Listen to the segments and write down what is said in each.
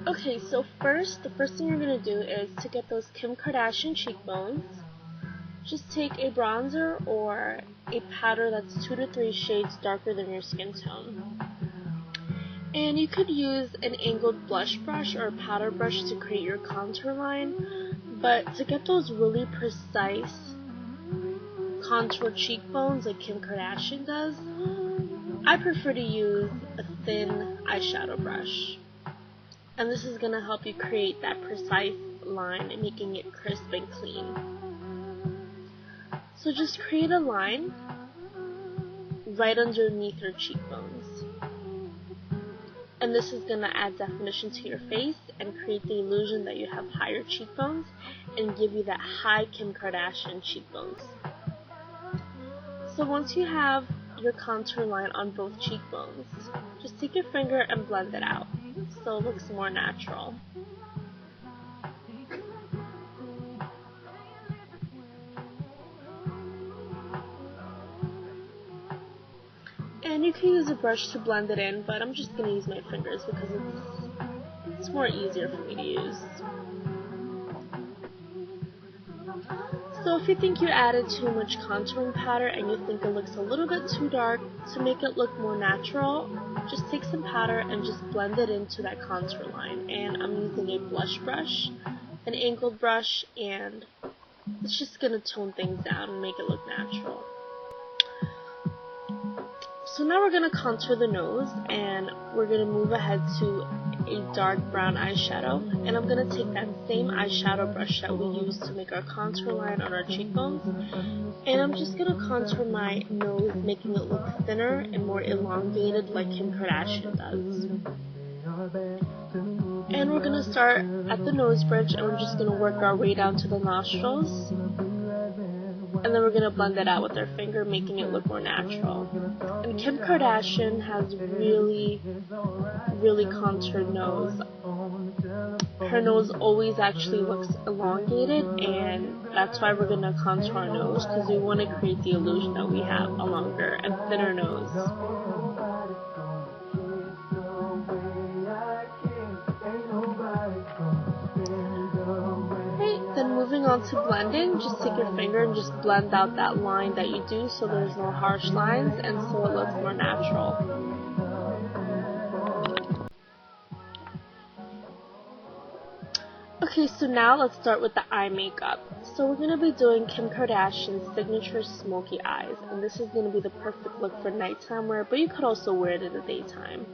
Okay, so the first thing you're going to do is to get those Kim Kardashian cheekbones. Just take a bronzer or a powder that's 2 to 3 shades darker than your skin tone. And you could use an angled blush brush or a powder brush to create your contour line, but to get those really precise contour cheekbones like Kim Kardashian does, I prefer to use a thin eyeshadow brush. And this is going to help you create that precise line and making it crisp and clean. So just create a line right underneath your cheekbones. And this is going to add definition to your face and create the illusion that you have higher cheekbones and give you that high Kim Kardashian cheekbones. So once you have your contour line on both cheekbones, just take your finger and blend it out so it looks more natural. And you can use a brush to blend it in, but I'm just going to use my fingers because it's more easier for me to use. So if you think you added too much contouring powder and you think it looks a little bit too dark, to make it look more natural, just take some powder and just blend it into that contour line. And I'm using a blush brush, an angled brush, and it's just going to tone things down and make it look natural. So now we're going to contour the nose, and we're going to move ahead to a dark brown eyeshadow, and I'm going to take that same eyeshadow brush that we used to make our contour line on our cheekbones, and I'm just going to contour my nose, making it look thinner and more elongated like Kim Kardashian does. And we're going to start at the nose bridge, and we're just going to work our way down to the nostrils. And then we're going to blend that out with our finger, making it look more natural. And Kim Kardashian has really contoured nose. Her nose always actually looks elongated, and that's why we're going to contour our nose, because we want to create the illusion that we have a longer and thinner nose. Then moving on to blending, just take your finger and just blend out that line that you do so there's no harsh lines and so it looks more natural. Okay, so now let's start with the eye makeup. So we're going to be doing Kim Kardashian's signature Smokey eyes, and this is going to be the perfect look for nighttime wear, but you could also wear it in the daytime.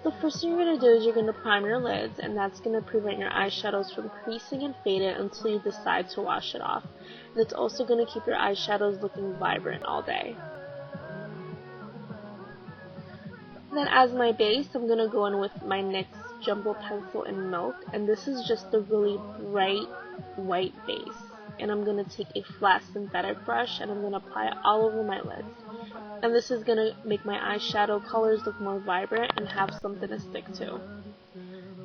So the first thing you're going to do is you're going to prime your lids, and that's going to prevent your eyeshadows from creasing and fading until you decide to wash it off. And it's also going to keep your eyeshadows looking vibrant all day. Then as my base, I'm going to go in with my NYX Jumbo Pencil in Milk, and this is just a really bright white base. And I'm going to take a flat synthetic brush and I'm going to apply it all over my lids. And this is going to make my eyeshadow colors look more vibrant and have something to stick to.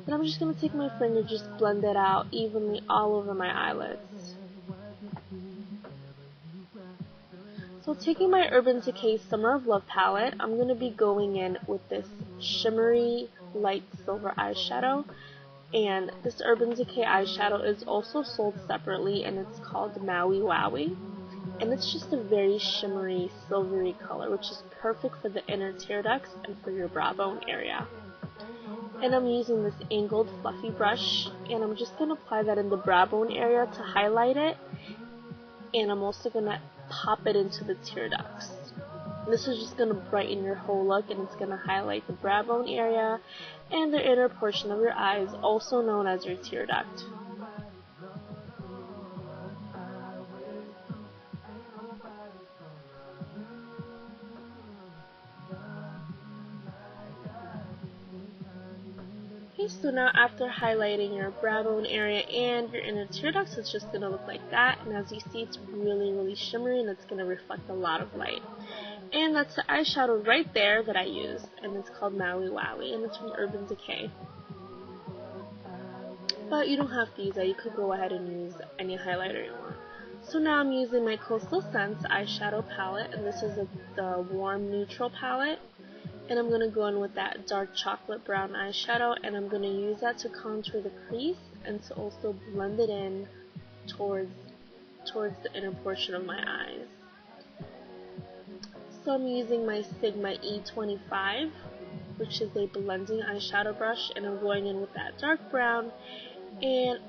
Then I'm just going to take my finger and just blend it out evenly all over my eyelids. So taking my Urban Decay Summer of Love palette, I'm going to be going in with this shimmery light silver eyeshadow. And this Urban Decay eyeshadow is also sold separately, and it's called Maui Wowie. And it's just a very shimmery, silvery color, which is perfect for the inner tear ducts and for your brow bone area. And I'm using this angled fluffy brush, and I'm just going to apply that in the brow bone area to highlight it. And I'm also going to pop it into the tear ducts. This is just going to brighten your whole look, and it's going to highlight the brow bone area and the inner portion of your eyes, also known as your tear duct. Okay, so now after highlighting your brow bone area and your inner tear ducts, it's just going to look like that. And as you see, it's really shimmery, and it's going to reflect a lot of light. And that's the eyeshadow right there that I use, and it's called Maui Wowie, and it's from Urban Decay. But you don't have to use that. You could go ahead and use any highlighter you want. So now I'm using my Coastal Scents eyeshadow palette, and this is the warm neutral palette. And I'm going to go in with that dark chocolate brown eyeshadow, and I'm going to use that to contour the crease and to also blend it in towards the inner portion of my eyes. So I'm using my Sigma E25, which is a blending eyeshadow brush, and I'm going in with that dark brown. And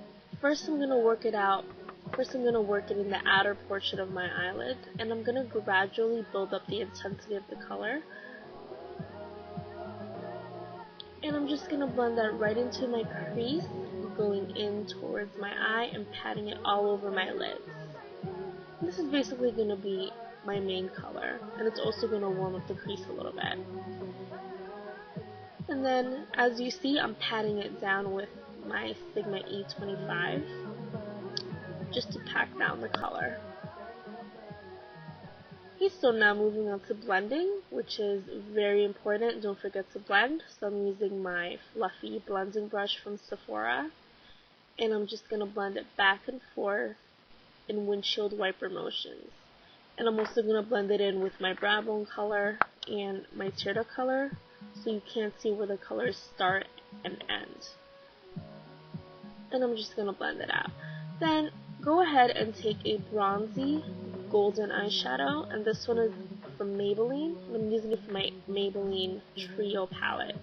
first I'm going to work it out. First I'm going to work it in the outer portion of my eyelid, and I'm going to gradually build up the intensity of the color. And I'm just going to blend that right into my crease, going in towards my eye and patting it all over my lids. This is basically going to be my main color, and it's also going to warm up the crease a little bit. And then, as you see, I'm patting it down with my Sigma E25 just to pack down the color. Okay, so now moving on to blending, which is very important. Don't forget to blend. So I'm using my fluffy blending brush from Sephora, and I'm just going to blend it back and forth in windshield wiper motions. And I'm also going to blend it in with my brow bone color and my tear duct color, so you can't see where the colors start and end. And I'm just going to blend it out. Then go ahead and take a bronzy golden eyeshadow, and this one is from Maybelline. I'm using it for my Maybelline Trio palette.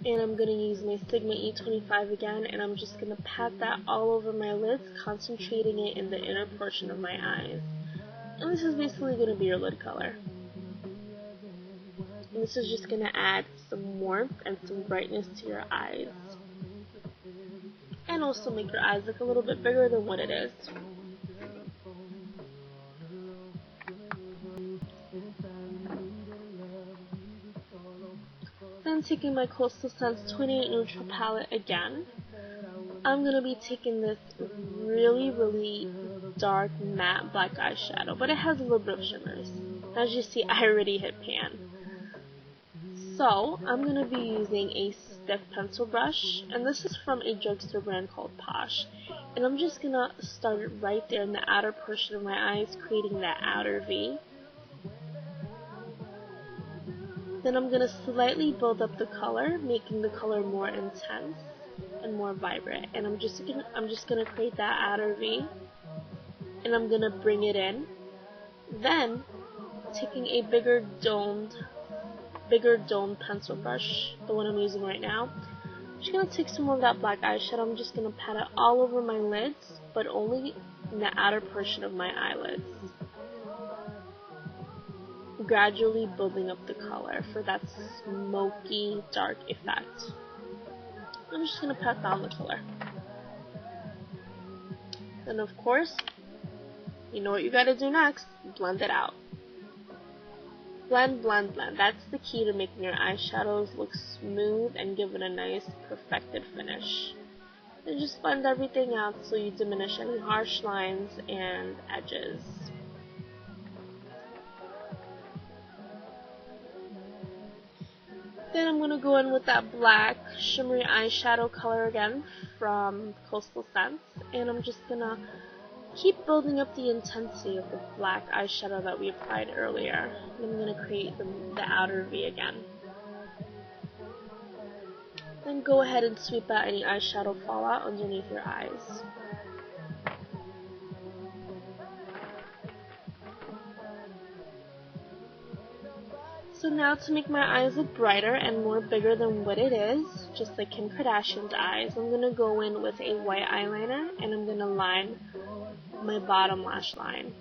And I'm going to use my Sigma E25 again, and I'm just going to pat that all over my lids, concentrating it in the inner portion of my eyes. And this is basically going to be your lid color. And this is just going to add some warmth and some brightness to your eyes. And also make your eyes look a little bit bigger than what it is. Then taking my Coastal Scents 28 Neutral palette again, I'm going to be taking this really dark matte black eyeshadow, but it has a little bit of shimmers. As you see, I already hit pan. So I'm going to be using a stiff pencil brush, and this is from a drugstore brand called Posh. And I'm just going to start it right there in the outer portion of my eyes, creating that outer V. Then I'm going to slightly build up the color, making the color more intense and more vibrant. And I'm just going to create that outer V, and I'm going to bring it in. Then, taking a bigger domed pencil brush, the one I'm using right now, I'm just going to take some more of that black eyeshadow. I'm just going to pat it all over my lids, but only in the outer portion of my eyelids, gradually building up the color for that smoky dark effect. I'm just going to pat down the color. Then of course, you know what you gotta do next, blend it out. Blend. That's the key to making your eyeshadows look smooth and give it a nice perfected finish. And just blend everything out so you diminish any harsh lines and edges. Then I'm going to go in with that black shimmery eyeshadow color again from Coastal Scents, and I'm just going to keep building up the intensity of the black eyeshadow that we applied earlier. And I'm going to create the outer V again. Then go ahead and sweep out any eyeshadow fallout underneath your eyes. So now to make my eyes look brighter and more bigger than what it is, just like Kim Kardashian's eyes, I'm going to go in with a white eyeliner, and I'm going to line my bottom lash line.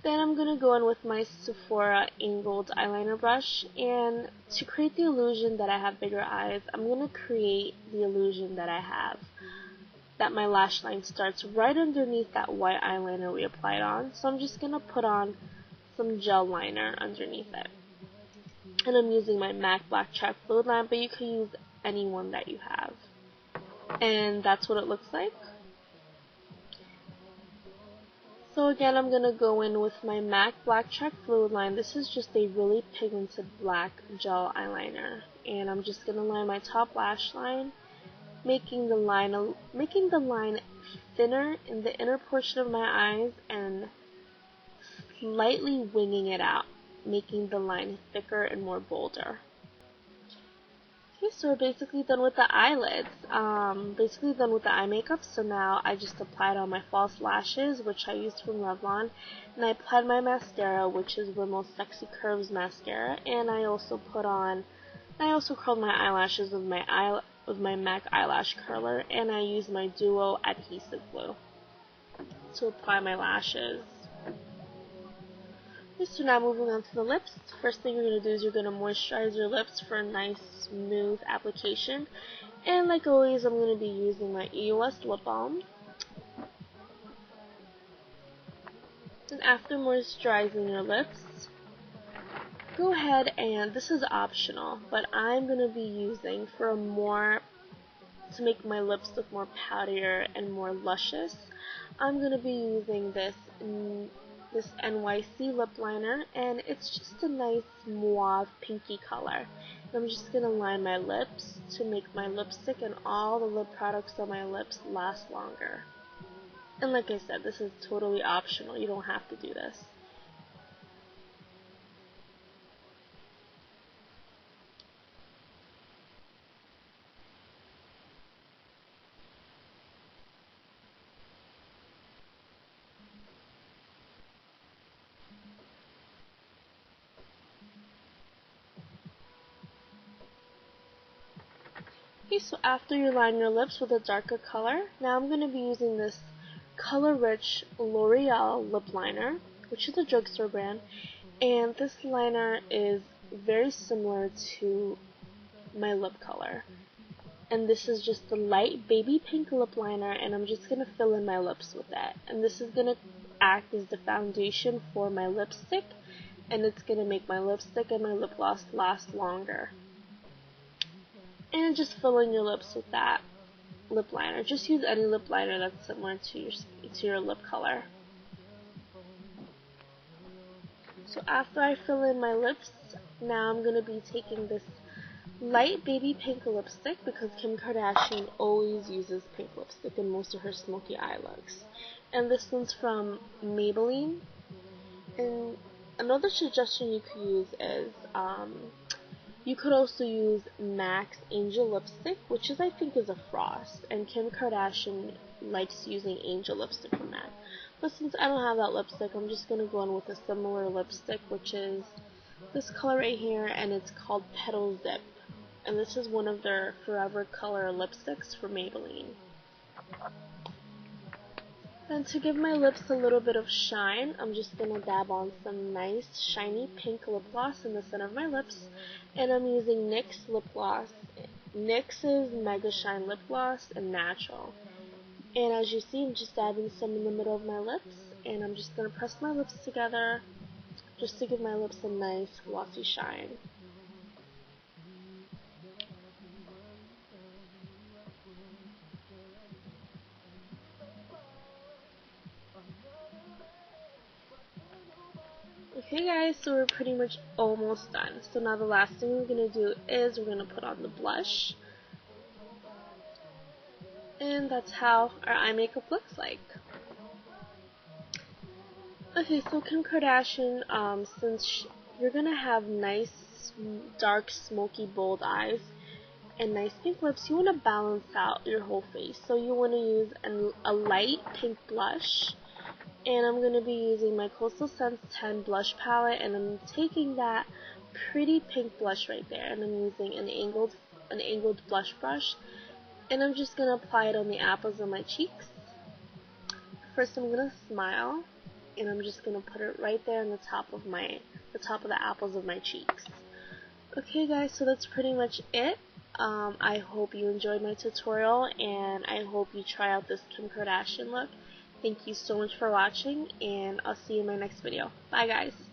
Then I'm going to go in with my Sephora angled eyeliner brush, and to create the illusion that I have bigger eyes, I'm going to create the illusion that my lash line starts right underneath that white eyeliner we applied on. So I'm just going to put on some gel liner underneath it. And I'm using my MAC Black Chalk Fluid Line, but you can use any one that you have. And that's what it looks like. So again, I'm going to go in with my MAC Black Chalk Fluid Line. This is just a really pigmented black gel eyeliner. And I'm just going to line my top lash line, making the line thinner in the inner portion of my eyes and slightly winging it out. making the line thicker and more bolder. Okay, so we're basically done with the eyelids. Basically done with the eye makeup, so now I just applied on my false lashes, which I used from Revlon, and I applied my mascara, which is Rimmel's Sexy Curves mascara, and I also curled my eyelashes with my MAC eyelash curler, and I used my Duo adhesive glue to apply my lashes. Okay, so now moving on to the lips. First thing you're going to do is you're going to moisturize your lips for a nice smooth application. And like always, I'm going to be using my EOS lip balm. And after moisturizing your lips, go ahead and, this is optional, but I'm going to be using to make my lips look more powderier and more luscious, I'm going to be using this NYC lip liner, and it's just a nice mauve pinky color. And I'm just going to line my lips to make my lipstick and all the lip products on my lips last longer. And like I said, this is totally optional. You don't have to do this. Okay, so after you line your lips with a darker color, now I'm going to be using this Color Rich L'Oreal lip liner, which is a drugstore brand, and this liner is very similar to my lip color. And this is just a light baby pink lip liner, and I'm just going to fill in my lips with that. And this is going to act as the foundation for my lipstick, and it's going to make my lipstick and my lip gloss last longer. And just fill in your lips with that lip liner. Just use any lip liner that's similar to your lip color. So after I fill in my lips, now I'm going to be taking this light baby pink lipstick, because Kim Kardashian always uses pink lipstick in most of her smoky eye looks. And this one's from Maybelline. And another suggestion you could use is you could also use MAC's Angel Lipstick, which I think is a frost, and Kim Kardashian likes using Angel Lipstick from MAC. But since I don't have that lipstick, I'm just going to go in with a similar lipstick, which is this color right here, and it's called Petal Zip. And this is one of their Forever Color lipsticks from Maybelline. And to give my lips a little bit of shine, I'm just going to dab on some nice shiny pink lip gloss in the center of my lips. And I'm using NYX's lip gloss, NYX's Mega Shine Lip Gloss in Natural. And as you see, I'm just dabbing some in the middle of my lips. And I'm just going to press my lips together just to give my lips a nice glossy shine. Okay guys, so we're pretty much almost done. So now the last thing we're going to do is we're going to put on the blush. And that's how our eye makeup looks like. Okay, so Kim Kardashian, since you're going to have nice, dark, smoky, bold eyes and nice pink lips, you want to balance out your whole face. So you want to use a light pink blush. And I'm going to be using my Coastal Scents 10 blush palette, and I'm taking that pretty pink blush right there, and I'm using an angled blush brush, and I'm just going to apply it on the apples of my cheeks. First I'm going to smile, and I'm just going to put it right there on the top of the apples of my cheeks. Okay guys, so that's pretty much it. I hope you enjoyed my tutorial, and I hope you try out this Kim Kardashian look. Thank you so much for watching, and I'll see you in my next video. Bye guys!